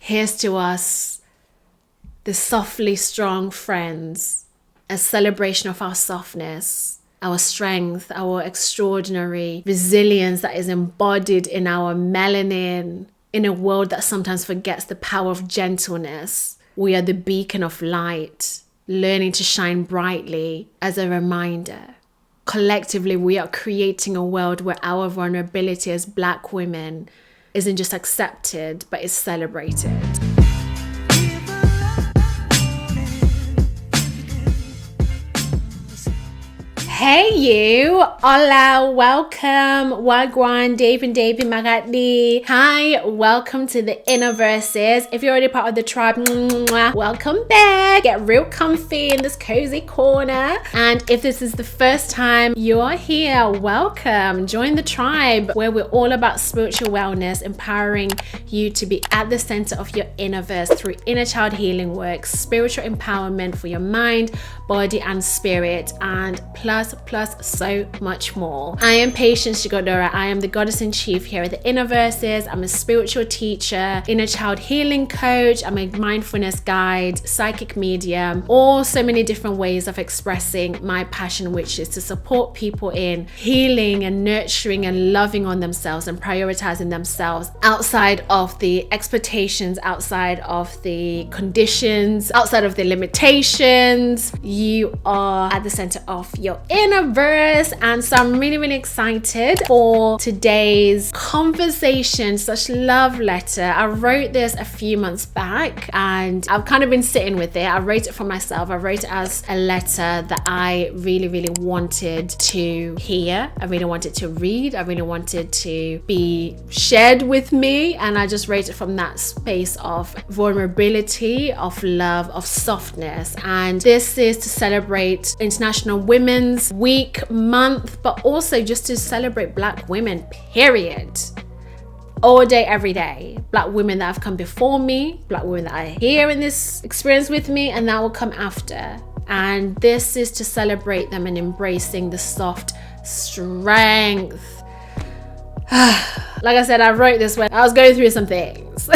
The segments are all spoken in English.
Here's to us, the softly strong friends, a celebration of our softness, our strength, our extraordinary resilience that is embodied in our melanin, in a world that sometimes forgets the power of gentleness. We are the beacon of light, learning to shine brightly as a reminder. Collectively, we are creating a world where our vulnerability as Black women isn't just accepted, but is celebrated. Hey you, hola, welcome, wagwan, Dave and Davey Magatli. Hi, welcome to the INNERVERSES. If you're already part of the tribe, welcome back. Get real comfy in this cozy corner. And if this is the first time you're here, welcome. Join the tribe where we're all about spiritual wellness, empowering you to be at the center of your INNERVERSE through inner child healing work, spiritual empowerment for your mind, body, and spirit, and plus so much more. I am Patience Chigodora. I am the goddess in chief here at the INNERVERSES. I'm a spiritual teacher, inner child healing coach. I'm a mindfulness guide, psychic medium, all so many different ways of expressing my passion, which is to support people in healing and nurturing and loving on themselves and prioritizing themselves outside of the expectations, outside of the conditions, outside of the limitations. You are at the center of your INNERVERSE, and so I'm really excited for today's conversation, such love letter. I wrote this a few months back and I've kind of been sitting with it. I wrote it for myself. I wrote it as a letter that I really wanted to hear. I really wanted to read. I really wanted to be shared with me, and I just wrote it from that space of vulnerability, of love, of softness. And this is to celebrate International Women's Week, month, but also just to celebrate Black women, period. All day, every day. Black women that have come before me, Black women that are here in this experience with me, and that will come after. And this is to celebrate them and embracing the soft strength. Like I said, I wrote this when I was going through some things.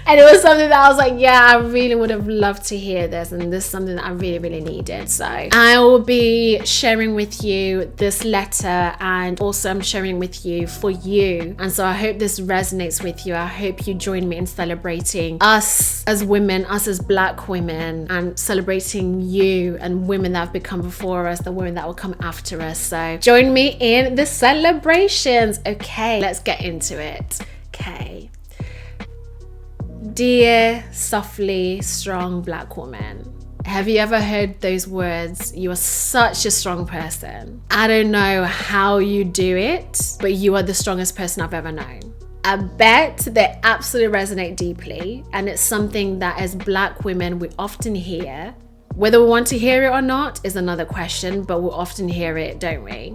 And it was something that I was like, yeah, I really would have loved to hear this. And this is something that I really needed. So I will be sharing with you this letter, and also I'm sharing with you for you. And so I hope this resonates with you. I hope you join me in celebrating us as women, us as Black women, and celebrating you and women that have become before us, the women that will come after us. So join me in the celebrations. Okay, let's get into it. Okay. Dear, softly strong Black woman, have you ever heard those words? You are such a strong person. I don't know how you do it, but you are the strongest person I've ever known. I bet they absolutely resonate deeply, and it's something that as Black women we often hear. Whether we want to hear it or not is another question, but we often hear it, don't we?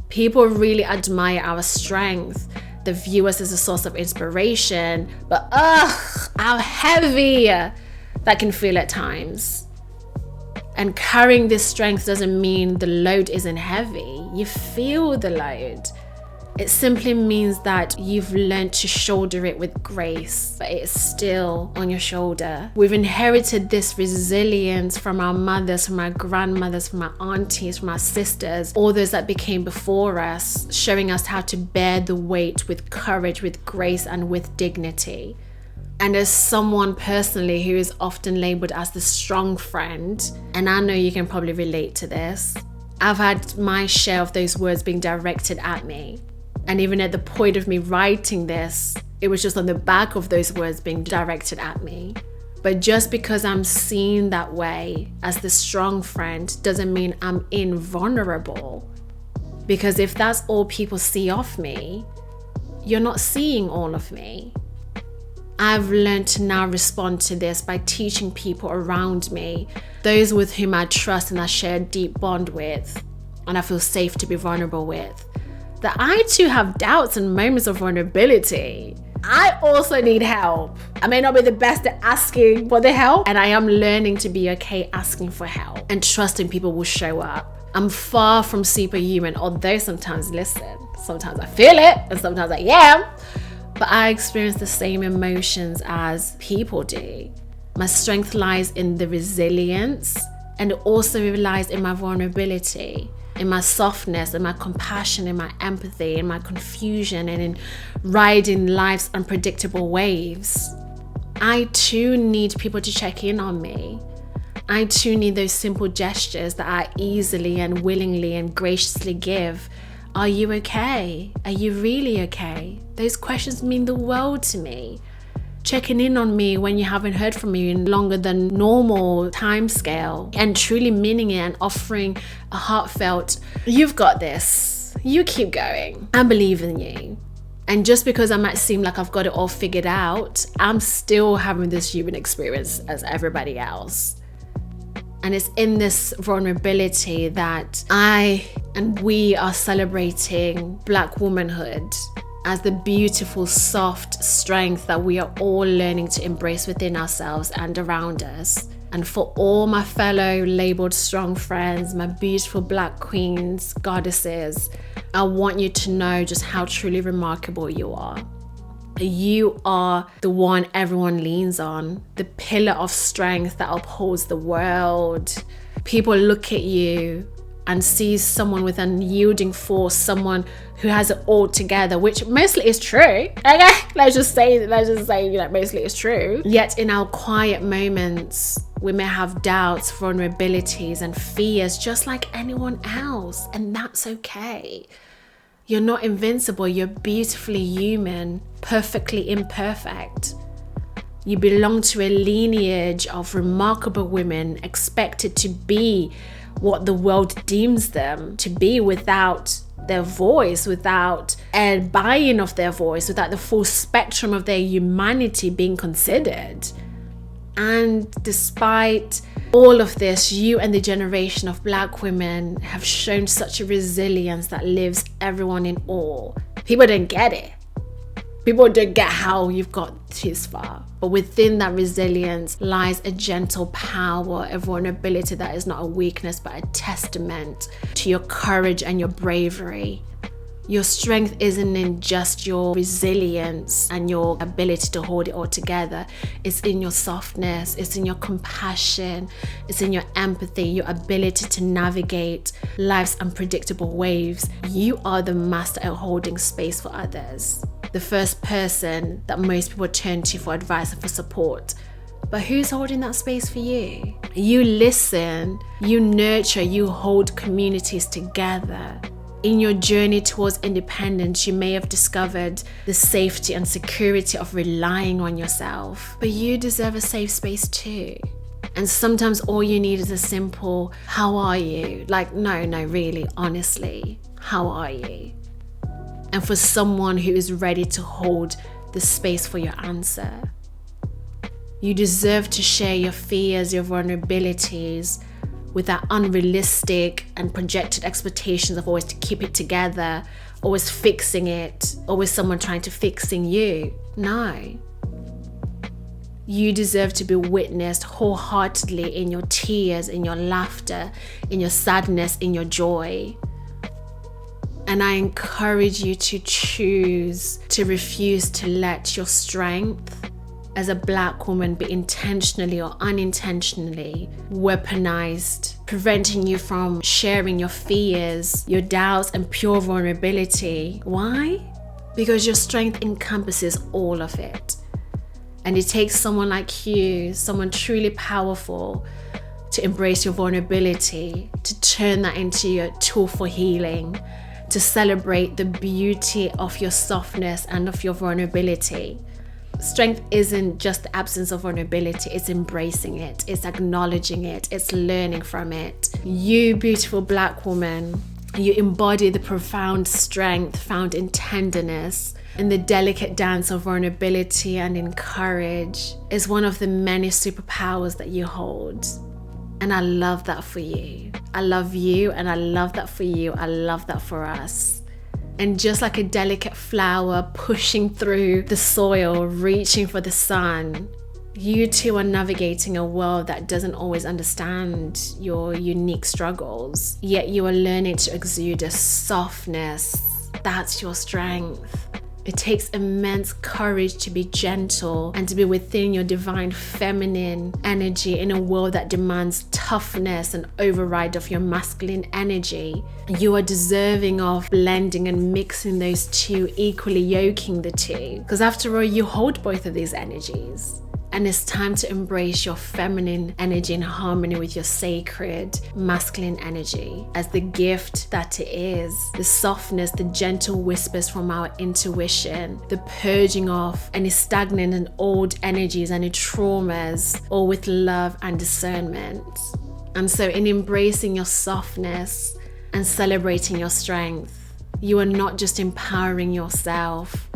People really admire our strength. They view us as a source of inspiration, but how heavy that can feel at times. And carrying this strength doesn't mean the load isn't heavy. You feel the load. It simply means that you've learned to shoulder it with grace, but it's still on your shoulder. We've inherited this resilience from our mothers, from our grandmothers, from our aunties, from our sisters, all those that became before us, showing us how to bear the weight with courage, with grace, and with dignity. And as someone personally who is often labeled as the strong friend, and I know you can probably relate to this, I've had my share of those words being directed at me. And even at the point of me writing this, it was just on the back of those words being directed at me. But just because I'm seen that way as the strong friend doesn't mean I'm invulnerable. Because if that's all people see of me, you're not seeing all of me. I've learned to now respond to this by teaching people around me, those with whom I trust and I share a deep bond with, and I feel safe to be vulnerable with, that I too have doubts and moments of vulnerability. I also need help. I may not be the best at asking for the help, and I am learning to be okay asking for help and trusting people will show up. I'm far from superhuman, although sometimes I feel it and sometimes I am. but I experience the same emotions as people do. My strength lies in the resilience, and it also lies in my vulnerability, in my softness, in my compassion, in my empathy, in my confusion, and in riding life's unpredictable waves. I too need people to check in on me. I too need those simple gestures that I easily and willingly and graciously give. Are you okay? Are you really okay? Those questions mean the world to me. Checking in on me when you haven't heard from me in longer than normal time scale, and truly meaning it and offering a heartfelt, "You've got this. You keep going. I believe in you." And just because I might seem like I've got it all figured out, I'm still having this human experience as everybody else. And it's in this vulnerability that I and we are celebrating Black womanhood as the beautiful, soft strength that we are all learning to embrace within ourselves and around us. And for all my fellow labeled strong friends, my beautiful Black queens, goddesses, I want you to know just how truly remarkable you are. You are the one everyone leans on, the pillar of strength that upholds the world. People look at you and see someone with unyielding force, someone who has it all together, which mostly is true. Okay, let's just say mostly it's true. Yet in our quiet moments, we may have doubts, vulnerabilities, and fears just like anyone else, and that's okay. You're not invincible, you're beautifully human, perfectly imperfect. You belong to a lineage of remarkable women expected to be what the world deems them to be without their voice, without a buy-in of their voice, without the full spectrum of their humanity being considered. And despite all of this, you and the generation of Black women have shown such a resilience that leaves everyone in awe. People don't get it. People don't get how you've got this far. But within that resilience lies a gentle power, a vulnerability that is not a weakness, but a testament to your courage and your bravery. Your strength isn't in just your resilience and your ability to hold it all together. It's in your softness, it's in your compassion, it's in your empathy, your ability to navigate life's unpredictable waves. You are the master at holding space for others, the first person that most people turn to for advice and for support. But who's holding that space for you? You listen, you nurture, you hold communities together. In your journey towards independence, you may have discovered the safety and security of relying on yourself, but you deserve a safe space too. And sometimes all you need is a simple, "How are you?" Like, no, really, honestly, how are you? And for someone who is ready to hold the space for your answer. You deserve to share your fears, your vulnerabilities, without unrealistic and projected expectations of always to keep it together, always fixing it, always someone trying to fixing you. No. You deserve to be witnessed wholeheartedly in your tears, in your laughter, in your sadness, in your joy. And I encourage you to choose to refuse to let your strength as a Black woman be intentionally or unintentionally weaponized, preventing you from sharing your fears, your doubts, and pure vulnerability. Why? Because your strength encompasses all of it. And it takes someone like you, someone truly powerful, to embrace your vulnerability, to turn that into your tool for healing, to celebrate the beauty of your softness and of your vulnerability. Strength isn't just the absence of vulnerability, it's embracing it, it's acknowledging it, it's learning from it. You, beautiful Black woman, you embody the profound strength found in tenderness, in the delicate dance of vulnerability and in courage. It's one of the many superpowers that you hold. And I love that for you. I love you, and I love that for you. I love that for us. And just like a delicate flower pushing through the soil, reaching for the sun, you too are navigating a world that doesn't always understand your unique struggles. Yet you are learning to exude a softness. That's your strength. It takes immense courage to be gentle and to be within your divine feminine energy in a world that demands toughness and override of your masculine energy. You are deserving of blending and mixing those two, equally yoking the two. Because after all, you hold both of these energies. And it's time to embrace your feminine energy in harmony with your sacred masculine energy as the gift that it is. The softness, the gentle whispers from our intuition, the purging of any stagnant and old energies, any traumas, all with love and discernment. And so in embracing your softness and celebrating your strength, you are not just empowering yourself,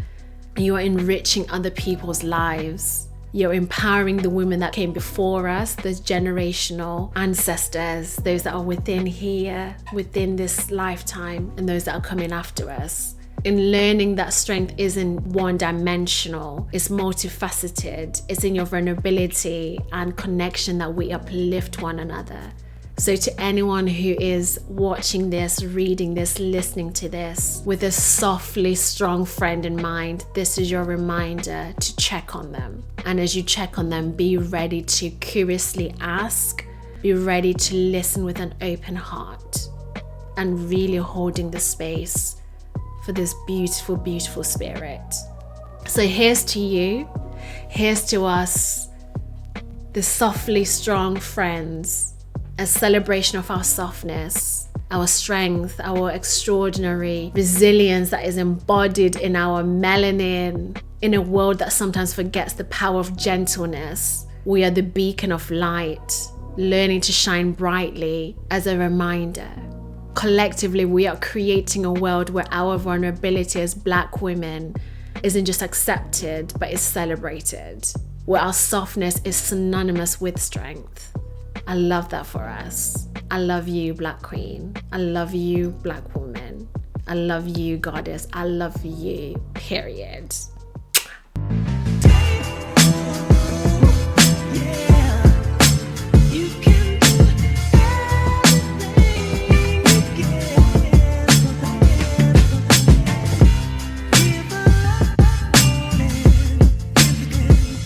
you are enriching other people's lives. You're empowering the women that came before us, those generational ancestors, those that are within here, within this lifetime, and those that are coming after us. In learning that strength isn't one-dimensional, it's multifaceted. It's in your vulnerability and connection that we uplift one another. So to anyone who is watching this, reading this, listening to this with a softly strong friend in mind, this is your reminder to check on them. And as you check on them, be ready to curiously ask, be ready to listen with an open heart, and really holding the space for this beautiful, beautiful spirit. So here's to you, here's to us, the softly strong friends, a celebration of our softness, our strength, our extraordinary resilience that is embodied in our melanin. In a world that sometimes forgets the power of gentleness, we are the beacon of light, learning to shine brightly as a reminder. Collectively, we are creating a world where our vulnerability as Black women isn't just accepted, but is celebrated, where our softness is synonymous with strength. I love that for us. I love you, Black Queen. I love you, Black woman. I love you, Goddess. I love you, period.